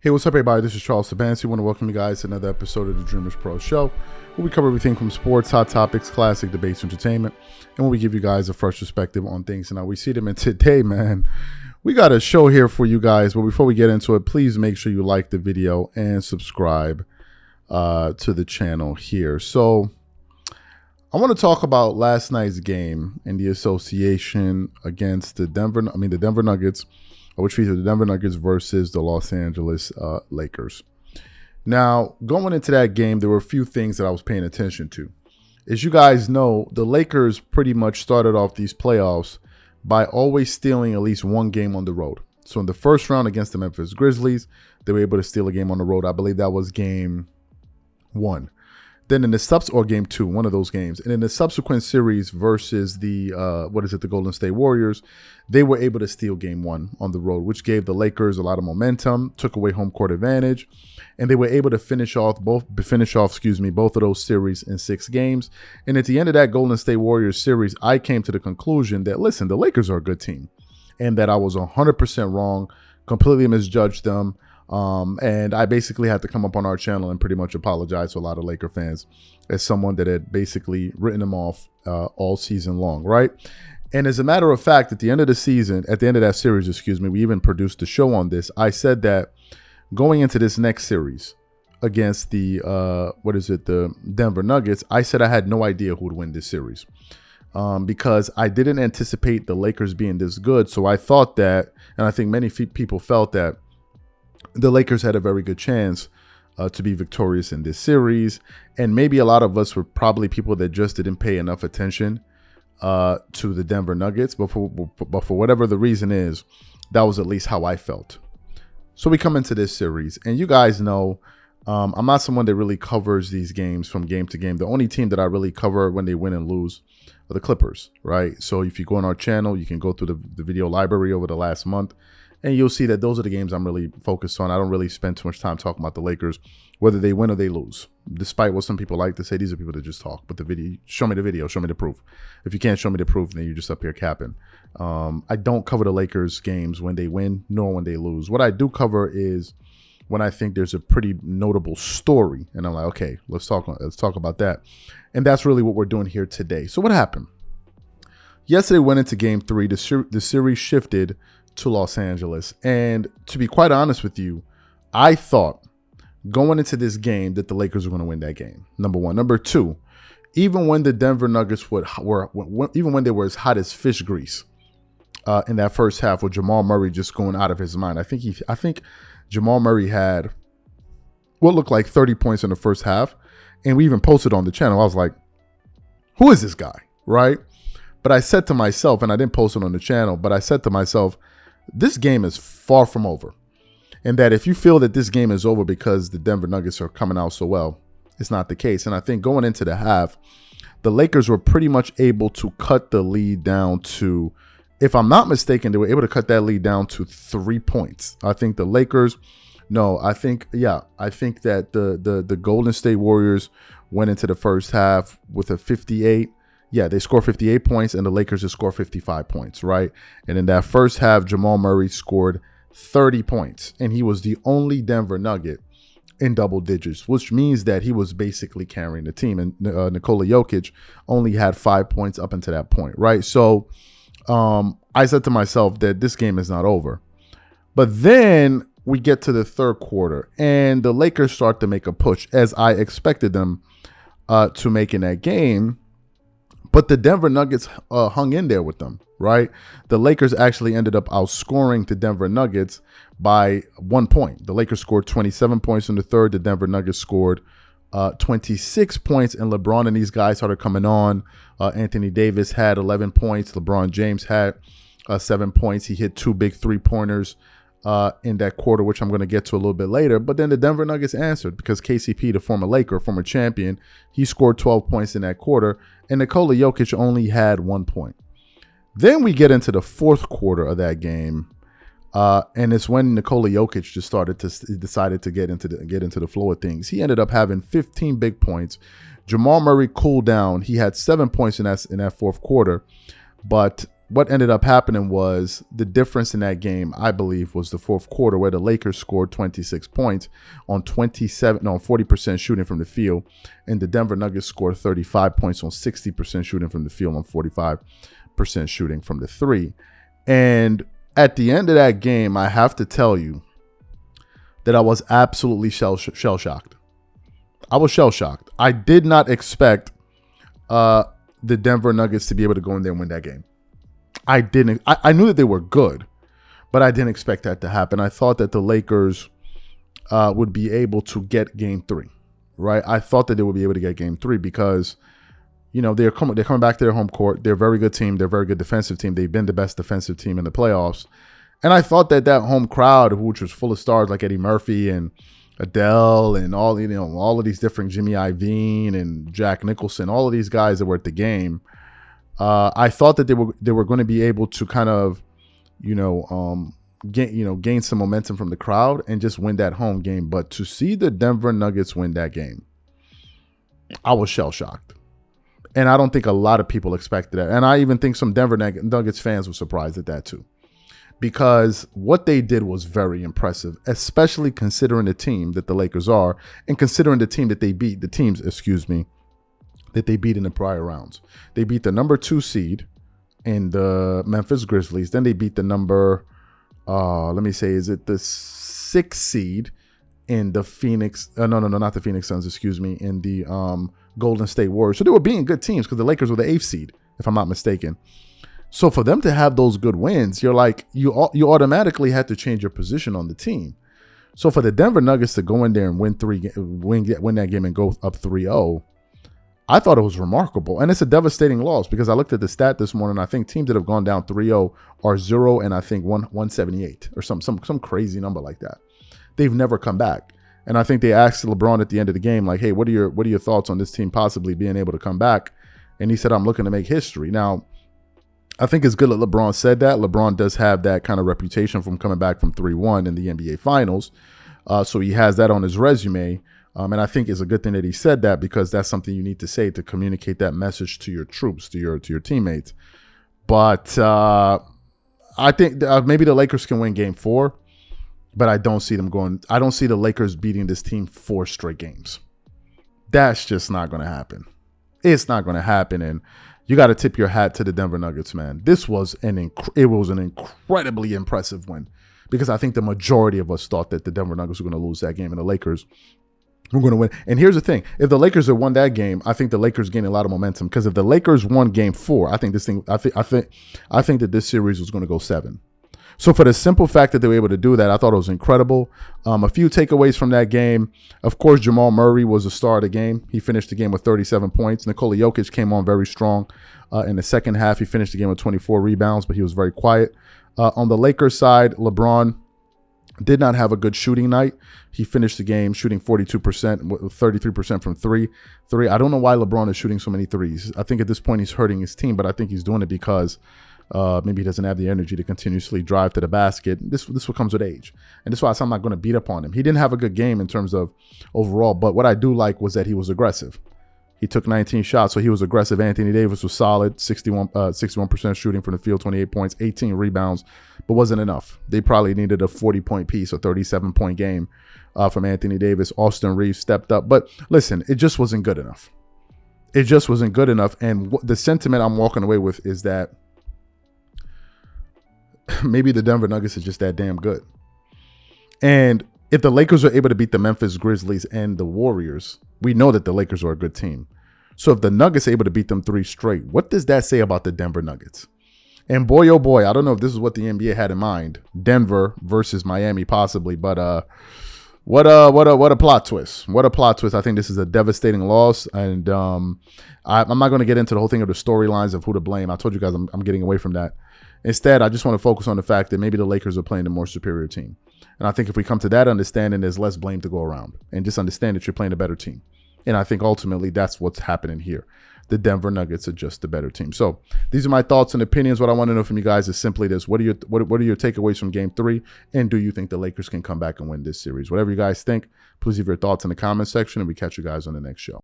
Hey, what's up, everybody? This is Charles Sabansi. I want to welcome you guys to another episode of the Dreamerspro Show, where we cover everything from sports, hot topics, classic debates, entertainment, and where we give you guys a fresh perspective on things. And now we see them. And today, man, we got a show here for you guys. But before we get into it, please make sure you like the video and subscribe to the channel here. So I want to talk about last night's game in the association against the Denver Nuggets, which featured the Denver Nuggets versus the Los Angeles Lakers. Now, going into that game, there were a few things that I was paying attention to. As you guys know, the Lakers pretty much started off these playoffs by always stealing at least one game on the road. So in the first round against the Memphis Grizzlies, they were able to steal a game on the road. I believe that was game 1. Then in the game 2, one of those games. And in the subsequent series versus the Golden State Warriors, they were able to steal game 1 on the road, which gave the Lakers a lot of momentum, took away home court advantage, and they were able to finish off both of those series in 6 games. And at the end of that Golden State Warriors series, I came to the conclusion that, listen, the Lakers are a good team, and that I was 100% wrong, completely misjudged them. And I basically had to come up on our channel and pretty much apologize to a lot of Laker fans as someone that had basically written them off all season long, right? And as a matter of fact, at the end of that series, we even produced a show on this. I said that going into this next series against the Denver Nuggets, I said I had no idea who would win this series. Because I didn't anticipate the Lakers being this good. So I thought that, and I think many people felt that, the Lakers had a very good chance to be victorious in this series. And maybe a lot of us were probably people that just didn't pay enough attention to the Denver Nuggets. But for whatever the reason is, that was at least how I felt. So we come into this series. And you guys know I'm not someone that really covers these games from game to game. The only team that I really cover when they win and lose are the Clippers, right? So if you go on our channel, you can go through the video library over the last month, and you'll see that those are the games I'm really focused on. I don't really spend too much time talking about the Lakers, whether they win or they lose. Despite what some people like to say, these are people that just talk. But the video, show me the video, show me the proof. If you can't show me the proof, then you're just up here capping. I don't cover the Lakers games when they win, nor when they lose. What I do cover is when I think there's a pretty notable story, and I'm like, okay, let's talk about that. And that's really what we're doing here today. So what happened? Yesterday went into game 3. The series shifted to Los Angeles. And to be quite honest with you, I thought going into this game that the Lakers were going to win that game. Number 1. Number 2, even when the Denver Nuggets even when they were as hot as fish grease in that first half with Jamal Murray just going out of his mind. I think Jamal Murray had what looked like 30 points in the first half. And we even posted on the channel. I was like, who is this guy? Right? But I said to myself, and I didn't post it on the channel, but I said to myself, this game is far from over. And that if you feel that this game is over because the Denver Nuggets are coming out so well, it's not the case. And I think going into the half, the Lakers were pretty much able to cut the lead down to, if I'm not mistaken, they were able to cut that lead down to 3 points. I think the Lakers, I think that the Golden State Warriors went into the first half with a 58. Yeah, they scored 58 points, and the Lakers just scored 55 points, right? And in that first half, Jamal Murray scored 30 points, and he was the only Denver Nugget in double digits, which means that he was basically carrying the team. And Nikola Jokic only had 5 points up until that point, right? So I said to myself that this game is not over. But then we get to the third quarter, and the Lakers start to make a push, as I expected them to make in that game. But the Denver Nuggets hung in there with them, right? The Lakers actually ended up outscoring the Denver Nuggets by 1 point. The Lakers scored 27 points in the third. The Denver Nuggets scored 26 points, and LeBron and these guys started coming on. Anthony Davis had 11 points. LeBron James had 7 points. He hit 2 big 3-pointers in that quarter, which I'm going to get to a little bit later. But then the Denver Nuggets answered because KCP, the former Laker, former champion, he scored 12 points in that quarter, and Nikola Jokic only had 1 point. Then we get into the fourth quarter of that game, and it's when Nikola Jokic just decided to get into the flow of things. He ended up having 15 big points. Jamal Murray cooled down. He had 7 points in that fourth quarter, but what ended up happening was the difference in that game, I believe, was the fourth quarter where the Lakers scored 26 points on 40% shooting from the field, and the Denver Nuggets scored 35 points on 60% shooting from the field on 45% shooting from the three. And at the end of that game, I have to tell you that I was absolutely shell-shocked. I was shell-shocked. I did not expect the Denver Nuggets to be able to go in there and win that game. I didn't. I knew that they were good, but I didn't expect that to happen. I thought that the Lakers would be able to get game three, right? I thought that they would be able to get game three because, you know, they're coming back to their home court. They're a very good team. They're a very good defensive team. They've been the best defensive team in the playoffs. And I thought that home crowd, which was full of stars like Eddie Murphy and Adele and all of these different Jimmy Iovine and Jack Nicholson, all of these guys that were at the game, I thought that they were going to be able to kind of, gain some momentum from the crowd and just win that home game. But to see the Denver Nuggets win that game, I was shell shocked, and I don't think a lot of people expected that. And I even think some Denver Nuggets fans were surprised at that too, because what they did was very impressive, especially considering the team that the Lakers are and considering the team that they beat, that they beat in the prior rounds. They beat the number 2 seed in the Memphis Grizzlies. Then they beat the number, is it the 6th seed in the Phoenix, not the Phoenix Suns, in the Golden State Warriors. So they were beating good teams because the Lakers were the 8th seed, if I'm not mistaken. So for them to have those good wins, you're like, you automatically had to change your position on the team. So for the Denver Nuggets to go in there and win that game and go up 3-0, I thought it was remarkable. And it's a devastating loss because I looked at the stat this morning. I think teams that have gone down 3-0 are 0 and I think 178 or some crazy number like that. They've never come back. And I think they asked LeBron at the end of the game, like, hey, what are your thoughts on this team possibly being able to come back? And he said, I'm looking to make history. Now, I think it's good that LeBron said that. LeBron does have that kind of reputation from coming back from 3-1 in the NBA Finals. So he has that on his resume. And I think it's a good thing that he said that because that's something you need to say to communicate that message to your troops, to your teammates. But I think maybe the Lakers can win game 4, but I don't see the Lakers beating this team 4 straight games. That's just not going to happen. It's not going to happen. And you got to tip your hat to the Denver Nuggets, man. This was an incredibly impressive win because I think the majority of us thought that the Denver Nuggets were going to lose that game and the Lakers were going to win. And here's the thing. If the Lakers had won that game, I think the Lakers gained a lot of momentum because if the Lakers won game 4, I think that this series was going to go 7. So for the simple fact that they were able to do that, I thought it was incredible. A few takeaways from that game. Of course, Jamal Murray was the star of the game. He finished the game with 37 points. Nikola Jokic came on very strong in the second half. He finished the game with 24 rebounds, but he was very quiet. On the Lakers side, LeBron did not have a good shooting night. He finished the game shooting 42%, 33% from three. I don't know why LeBron is shooting so many threes. I think at this point he's hurting his team, but I think he's doing it because maybe he doesn't have the energy to continuously drive to the basket. This comes with age. And that's why I'm not going to beat up on him. He didn't have a good game in terms of overall, but what I do like was that he was aggressive. He took 19 shots, so he was aggressive. Anthony Davis was solid, 61% shooting from the field, 28 points, 18 rebounds, but wasn't enough. They probably needed a 40-point piece, a 37-point game from Anthony Davis. Austin Reeves stepped up. But listen, it just wasn't good enough. It just wasn't good enough. And the sentiment I'm walking away with is that maybe the Denver Nuggets are just that damn good. And if the Lakers are able to beat the Memphis Grizzlies and the Warriors, we know that the Lakers are a good team. So if the Nuggets are able to beat them 3 straight, what does that say about the Denver Nuggets? And boy, oh boy, I don't know if this is what the NBA had in mind. Denver versus Miami possibly, but what a plot twist. What a plot twist. I think this is a devastating loss. And I'm not going to get into the whole thing of the storylines of who to blame. I told you guys I'm getting away from that. Instead, I just want to focus on the fact that maybe the Lakers are playing a more superior team. And I think if we come to that understanding, there's less blame to go around. And just understand that you're playing a better team. And I think ultimately that's what's happening here. The Denver Nuggets are just the better team. So these are my thoughts and opinions. What I want to know from you guys is simply this. What are your takeaways from game 3? And do you think the Lakers can come back and win this series? Whatever you guys think, please leave your thoughts in the comment section, and we catch you guys on the next show.